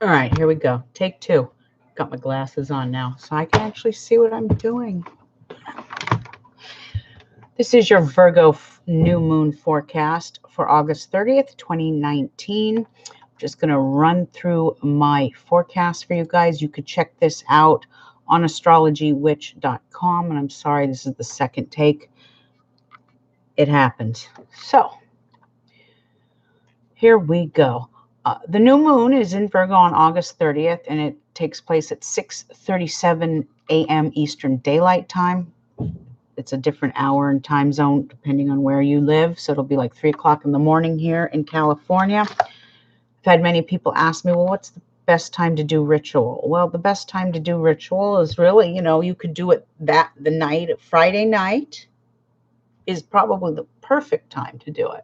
All right, here we go. Take two. Got my glasses on now, so I can actually see what I'm doing. This is your Virgo new moon forecast for August 30th, 2019. I'm just going to run through my forecast for you guys. You could check this out on astrologywitch.com. And I'm sorry, this is the second take. It happened. So here we go. The new moon is in Virgo on August 30th, and it takes place at 6:37 a.m. Eastern Daylight Time. It's a different hour and time zone depending on where you live. So it'll be like 3 o'clock in the morning here in California. I've had many people ask me, well, what's the best time to do ritual? Well, the best time to do ritual is really, you could do it the night, Friday night is probably the perfect time to do it.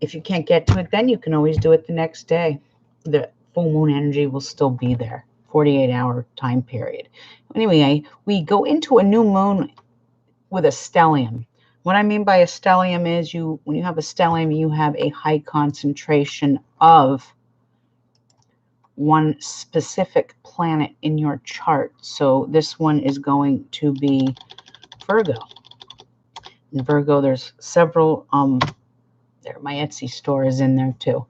If you can't get to it, then you can always do it the next day. The full moon energy will still be there, 48-hour time period. Anyway, we go into a new moon with a stellium. What I mean by a stellium is when you have a stellium, you have a high concentration of one specific planet in your chart. So this one is going to be Virgo. In Virgo, there's several, there, my Etsy store is in there too.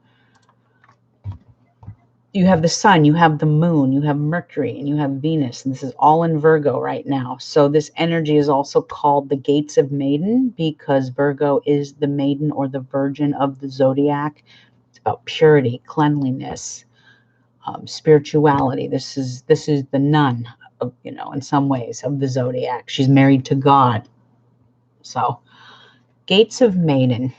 You have the sun, you have the moon, you have Mercury, and you have Venus. And this is all in Virgo right now. So this energy is also called the Gates of Maiden because Virgo is the maiden or the virgin of the zodiac. It's about purity, cleanliness, spirituality. This is the nun, of, in some ways, of the zodiac. She's married to God. So Gates of Maiden.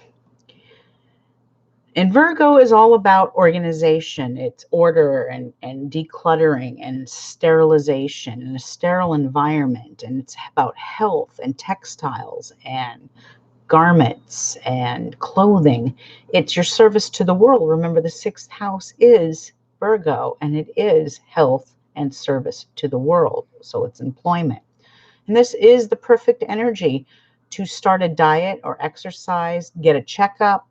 And Virgo is all about organization. It's order and decluttering and sterilization and a sterile environment. And it's about health and textiles and garments and clothing. It's your service to the world. Remember, the 6th house is Virgo, and it is health and service to the world. So it's employment. And this is the perfect energy to start a diet or exercise, get a checkup,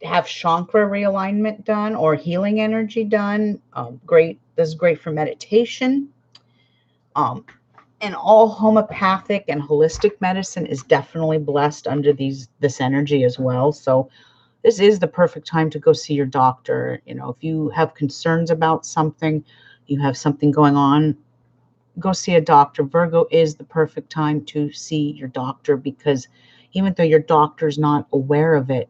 have chakra realignment done or healing energy done. Great. This is great for meditation. And all homeopathic and holistic medicine is definitely blessed under this energy as well. So this is the perfect time to go see your doctor. If you have concerns about something, you have something going on, go see a doctor. Virgo is the perfect time to see your doctor because even though your doctor's not aware of it,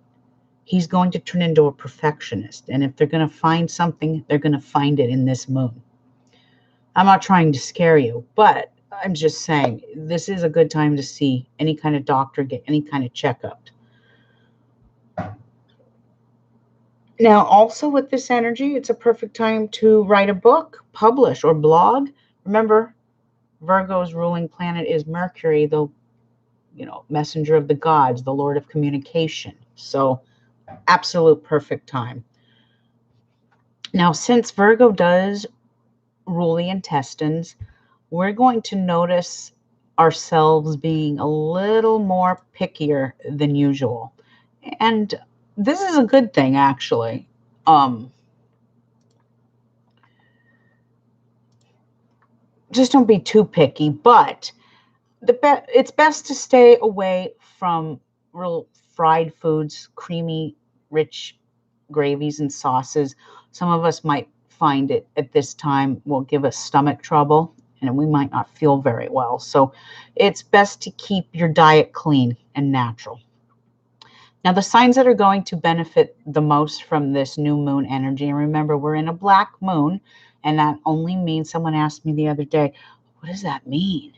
he's going to turn into a perfectionist. And if they're going to find something, they're going to find it in this moon. I'm not trying to scare you, but I'm just saying this is a good time to see any kind of doctor, get any kind of checkup. Now, also with this energy, it's a perfect time to write a book, publish, or blog. Remember, Virgo's ruling planet is Mercury, the messenger of the gods, the lord of communication. So absolute perfect time. Now, since Virgo does rule the intestines, we're going to notice ourselves being a little more pickier than usual. And this is a good thing, actually. Just don't be too picky, but it's best to stay away from real fried foods, creamy, rich gravies and sauces. Some of us might find it at this time will give us stomach trouble and we might not feel very well. So it's best to keep your diet clean and natural. Now, the signs that are going to benefit the most from this new moon energy, and remember, we're in a black moon, and that only means, someone asked me the other day, what does that mean?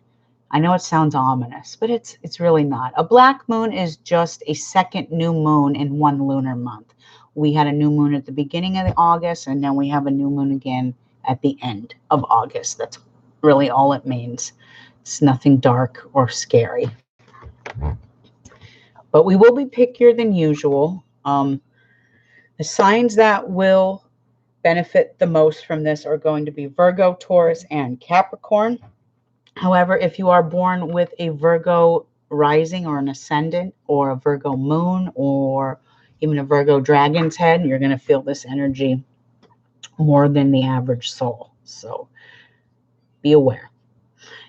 I know it sounds ominous, but it's really not. A black moon is just a second new moon in one lunar month. We had a new moon at the beginning of August, and then we have a new moon again at the end of August. That's really all it means. It's nothing dark or scary. But we will be pickier than usual. The signs that will benefit the most from this are going to be Virgo, Taurus, and Capricorn. However, if you are born with a Virgo rising or an ascendant or a Virgo moon, or even a Virgo dragon's head, you're going to feel this energy more than the average soul. So be aware.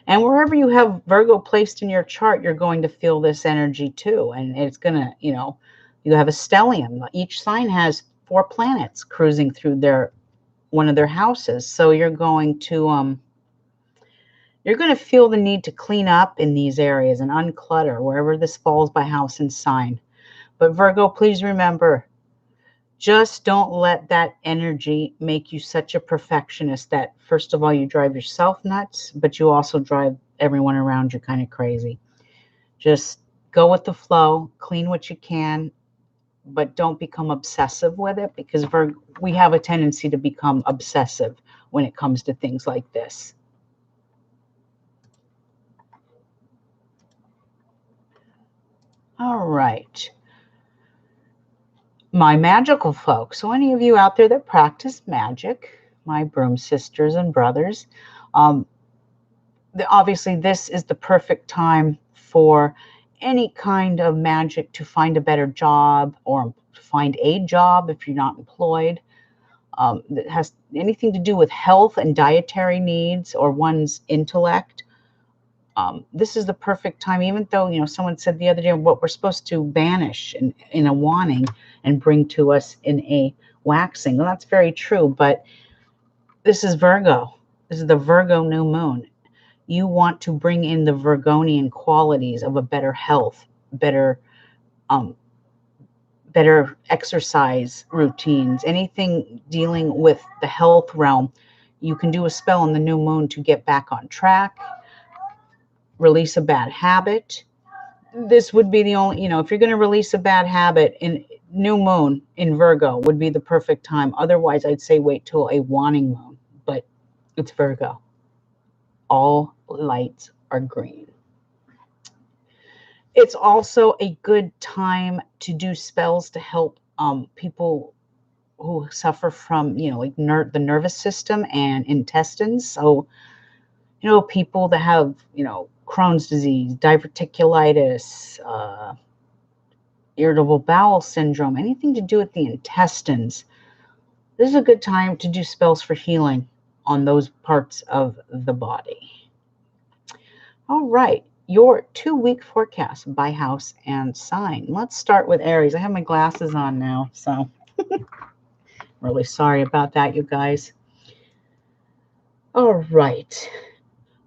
And wherever you have Virgo placed in your chart, you're going to feel this energy too. And it's going to, you have a stellium. Each sign has 4 planets cruising through one of their houses. So you're going to feel the need to clean up in these areas and unclutter wherever this falls by house and sign. But Virgo, please remember, just don't let that energy make you such a perfectionist that, first of all, you drive yourself nuts, but you also drive everyone around you kind of crazy. Just go with the flow, clean what you can, but don't become obsessive with it, because we have a tendency to become obsessive when it comes to things like this. All right. My magical folks. So any of you out there that practice magic, my broom sisters and brothers, obviously this is the perfect time for any kind of magic to find a better job or find a job if you're not employed. That has anything to do with health and dietary needs or one's intellect. This is the perfect time, even though, someone said the other day what we're supposed to banish in a wanting and bring to us in a waxing. Well, that's very true, but this is Virgo. This is the Virgo new moon. You want to bring in the Virgonian qualities of a better health, better exercise routines, anything dealing with the health realm. You can do a spell on the new moon to get back on track, release a bad habit. This would be the only, if you're going to release a bad habit, in new moon in Virgo would be the perfect time. Otherwise, I'd say wait till a waning moon, but it's Virgo. All lights are green. It's also a good time to do spells to help people who suffer from, like the nervous system and intestines. So, people that have, Crohn's disease, diverticulitis, irritable bowel syndrome, anything to do with the intestines. This is a good time to do spells for healing on those parts of the body. All right, your 2-week forecast by house and sign. Let's start with Aries. I have my glasses on now, so really sorry about that, you guys. All right.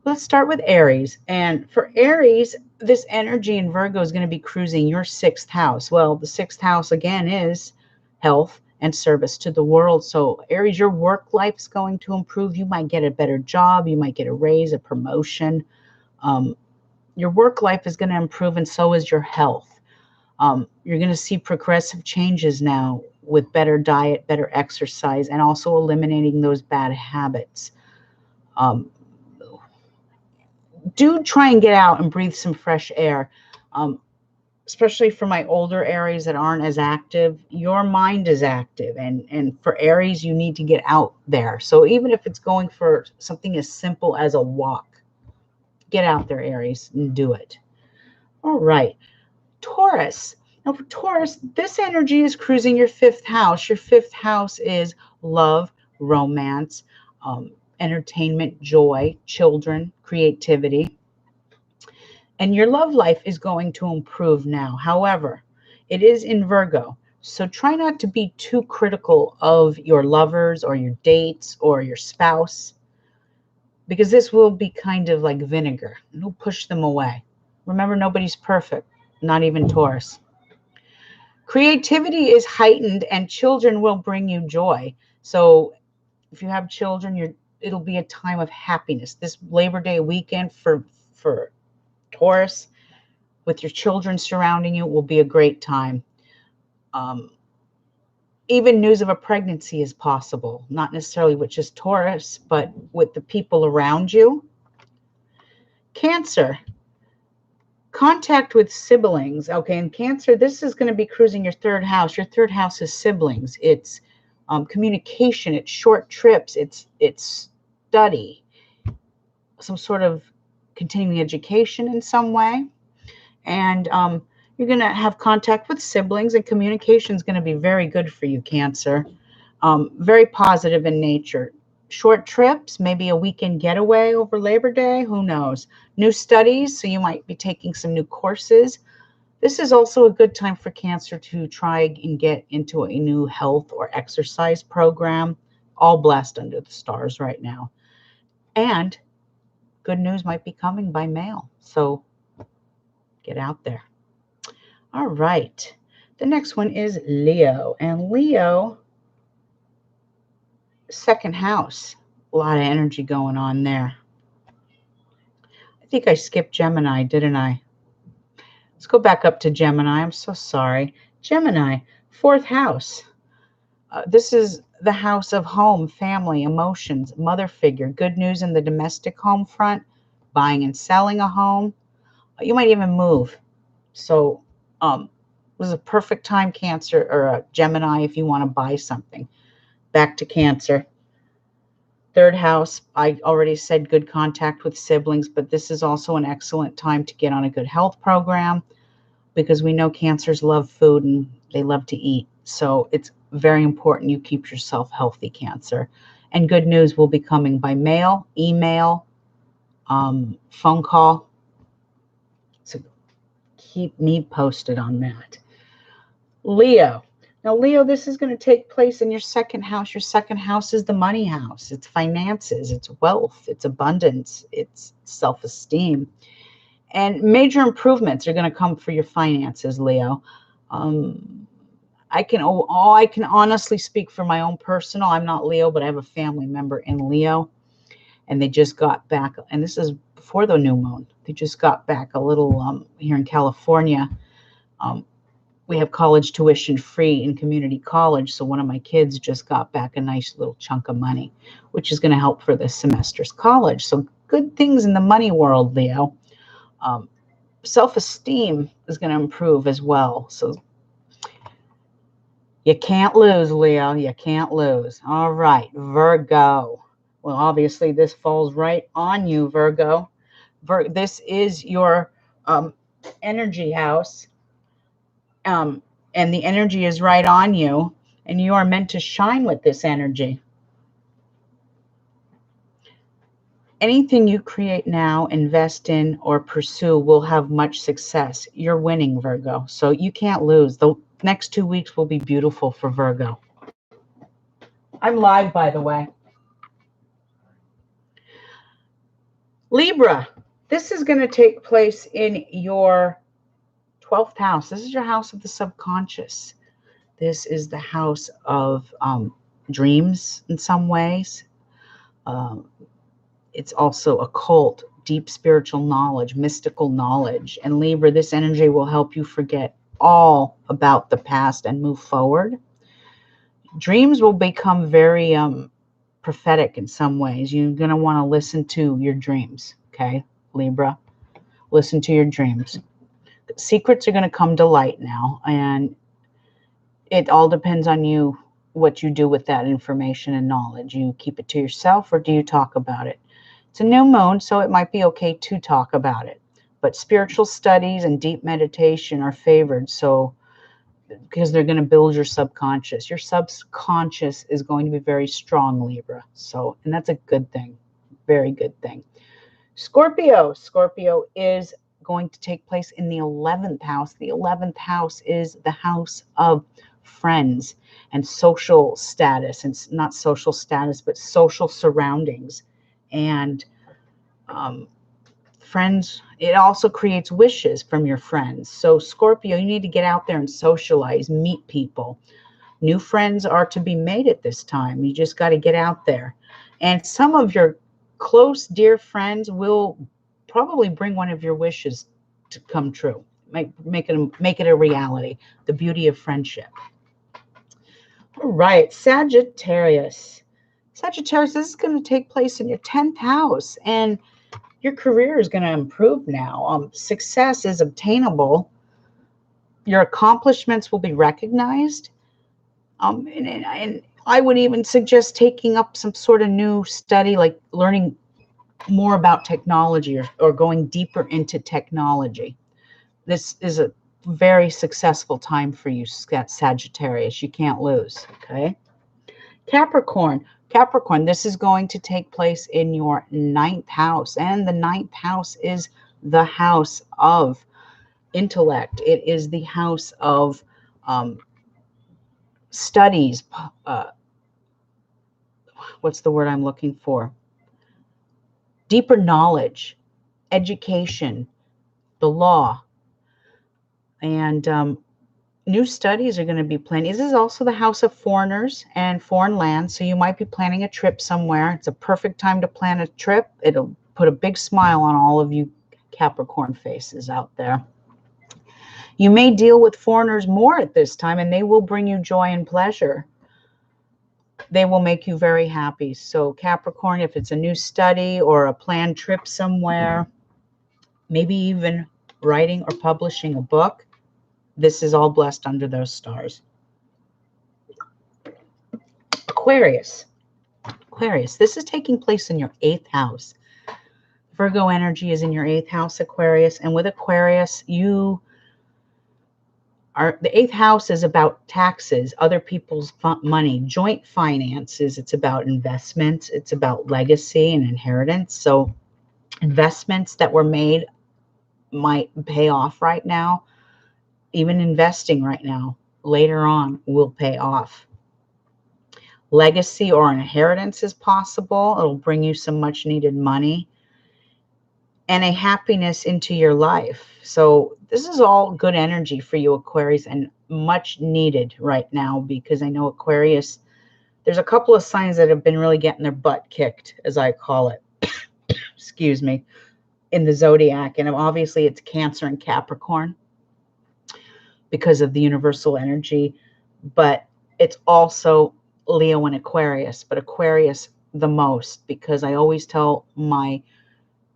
Let's start with Aries. And for Aries, this energy in Virgo is going to be cruising your 6th house. Well, the 6th house, again, is health and service to the world. So Aries, your work life is going to improve. You might get a better job. You might get a raise, a promotion. Your work life is going to improve, and so is your health. You're going to see progressive changes now with better diet, better exercise, and also eliminating those bad habits. Do try and get out and breathe some fresh air, especially for my older Aries that aren't as active. Your mind is active, and for Aries, you need to get out there. So even if it's going for something as simple as a walk, get out there, Aries, and do it. All right. Taurus. Now for Taurus, this energy is cruising your 5th house. Your 5th house is love, romance, entertainment, joy, children, creativity. And your love life is going to improve now. However, it is in Virgo. So try not to be too critical of your lovers or your dates or your spouse, because this will be kind of like vinegar. It'll push them away. Remember, nobody's perfect, not even Taurus. Creativity is heightened, and children will bring you joy. So if you have children, it'll be a time of happiness. This Labor Day weekend for Taurus, with your children surrounding you, will be a great time. Even news of a pregnancy is possible, not necessarily with just Taurus, but with the people around you. Cancer. Contact with siblings. Okay, in Cancer, this is going to be cruising your 3rd house. Your 3rd house is siblings. It's communication. It's short trips. It's study. Some sort of continuing education in some way. And You're going to have contact with siblings, and communication is going to be very good for you, Cancer. Very positive in nature. Short trips, maybe a weekend getaway over Labor Day, who knows? New studies, so you might be taking some new courses. This is also a good time for Cancer to try and get into a new health or exercise program. All blessed under the stars right now. And good news might be coming by mail. So get out there. All right. The next one is Leo. And Leo, second house. A lot of energy going on there. I think I skipped Gemini, didn't I? Let's go back up to Gemini. I'm so sorry. Gemini, fourth house. This is the house of home, family, emotions, mother figure, good news in the domestic home front, buying and selling a home. You might even move. So it was a perfect time, Cancer or Gemini, if you want to buy something. Back to Cancer. Third house, I already said good contact with siblings, but this is also an excellent time to get on a good health program because we know Cancers love food and they love to eat. So it's very important you keep yourself healthy, Cancer. And good news will be coming by mail, email, phone call. So keep me posted on that. Leo. Now, Leo, this is going to take place in your second house. Your second house is the money house. It's finances, it's wealth, it's abundance, it's self-esteem. And major improvements are going to come for your finances, Leo. I can honestly speak for my own personal. I'm not Leo, but I have a family member in Leo, and they just got back. And this is before the new moon. They just got back a little here in California. We have college tuition free in community college. So one of my kids just got back a nice little chunk of money, which is going to help for this semester's college. So good things in the money world, Leo. Self-esteem is going to improve as well. So you can't lose, Leo. You can't lose. All right, Virgo. Well, obviously this falls right on you, Virgo. This is your energy house. And the energy is right on you, and you are meant to shine with this energy. Anything you create now, invest in, or pursue will have much success. You're winning, Virgo, so you can't lose. The next 2 weeks will be beautiful for Virgo. I'm live, by the way. Libra, this is going to take place in your 12th house. This is your house of the subconscious. This is the house of dreams in some ways. It's also occult, deep spiritual knowledge, mystical knowledge. And Libra, this energy will help you forget all about the past and move forward. Dreams will become very prophetic in some ways. You're going to want to listen to your dreams, okay, Libra? Listen to your dreams. Secrets are going to come to light now, and it all depends on you, what you do with that information and knowledge. You keep it to yourself, or do you talk about it? It's a new moon, so it might be okay to talk about it. But spiritual studies and deep meditation are favored, so because they're going to build your subconscious. Your subconscious is going to be very strong, Libra. So, and that's a good thing. Very good thing. Scorpio. Scorpio is going to take place in the 11th house. The 11th house is the house of friends and social status, and not social status, but social surroundings. And friends, it also creates wishes from your friends. So Scorpio, you need to get out there and socialize, meet people. New friends are to be made at this time. You just got to get out there. And some of your close, dear friends will probably bring one of your wishes to come true. Make it a reality. The beauty of friendship. All right, Sagittarius. Sagittarius, this is going to take place in your 10th house, and your career is going to improve now. Success is obtainable. Your accomplishments will be recognized. And I would even suggest taking up some sort of new study, like learning more about technology, or going deeper into technology. This is a very successful time for you, Sagittarius. You can't lose, okay? Capricorn. Capricorn, this is going to take place in your 9th house. And the 9th house is the house of intellect. It is the house of studies. What's the word I'm looking for? Deeper knowledge, education, the law. And new studies are going to be planned. This is also the house of foreigners and foreign lands. So you might be planning a trip somewhere. It's a perfect time to plan a trip. It'll put a big smile on all of you Capricorn faces out there. You may deal with foreigners more at this time, and they will bring you joy and pleasure. They will make you very happy. So Capricorn, if it's a new study or a planned trip somewhere, maybe even writing or publishing a book, this is all blessed under those stars. Aquarius. Aquarius, this is taking place in your 8th house. Virgo energy is in your 8th house, Aquarius. And with Aquarius, the 8th house is about taxes, other people's money, joint finances. It's about investments. It's about legacy and inheritance. So investments that were made might pay off right now. Even investing right now, later on, will pay off. Legacy or inheritance is possible. It'll bring you some much needed money and a happiness into your life. So this is all good energy for you, Aquarius, and much needed right now, because I know Aquarius, there's a couple of signs that have been really getting their butt kicked, as I call it, excuse me, in the zodiac. And obviously it's Cancer and Capricorn because of the universal energy, but it's also Leo and Aquarius, but Aquarius the most, because I always tell my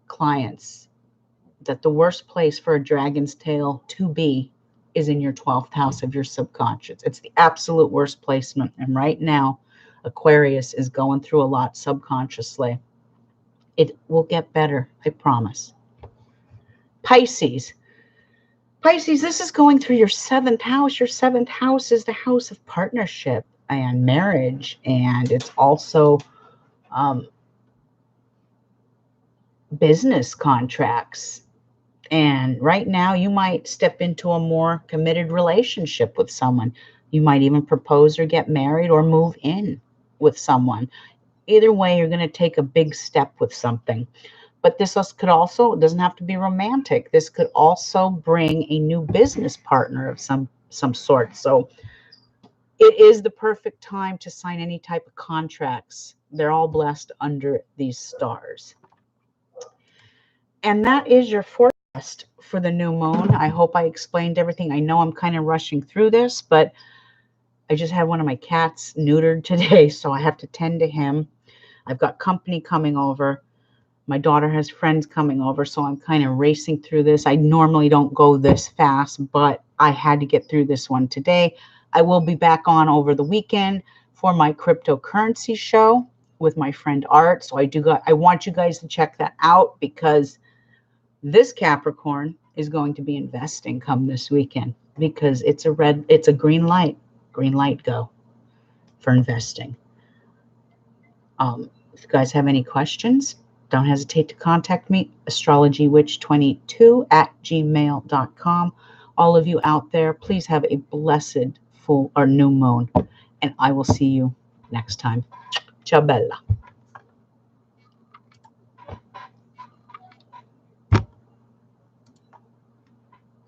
clients that the worst place for a dragon's tail to be is in your 12th house of your subconscious. It's the absolute worst placement. And right now, Aquarius is going through a lot subconsciously. It will get better, I promise. Pisces. Pisces, this is going through your 7th house. Your 7th house is the house of partnership and marriage. And it's also business contracts. And right now you might step into a more committed relationship with someone. You might even propose or get married or move in with someone. Either way, you're going to take a big step with something. But this could also, it doesn't have to be romantic. This could also bring a new business partner of some sort. So it is the perfect time to sign any type of contracts. They're all blessed under these stars. And that is your forecast for the new moon. I hope I explained everything. I know I'm kind of rushing through this, but I just had one of my cats neutered today, so I have to tend to him. I've got company coming over. My daughter has friends coming over, so I'm kind of racing through this. I normally don't go this fast, but I had to get through this one today. I will be back on over the weekend for my cryptocurrency show with my friend Art. So I want you guys to check that out, because this Capricorn is going to be investing come this weekend, because it's a green light go for investing. If you guys have any questions, don't hesitate to contact me, astrologywitch22@gmail.com. All of you out there, please have a blessed full or new moon, and I will see you next time. Ciao bella.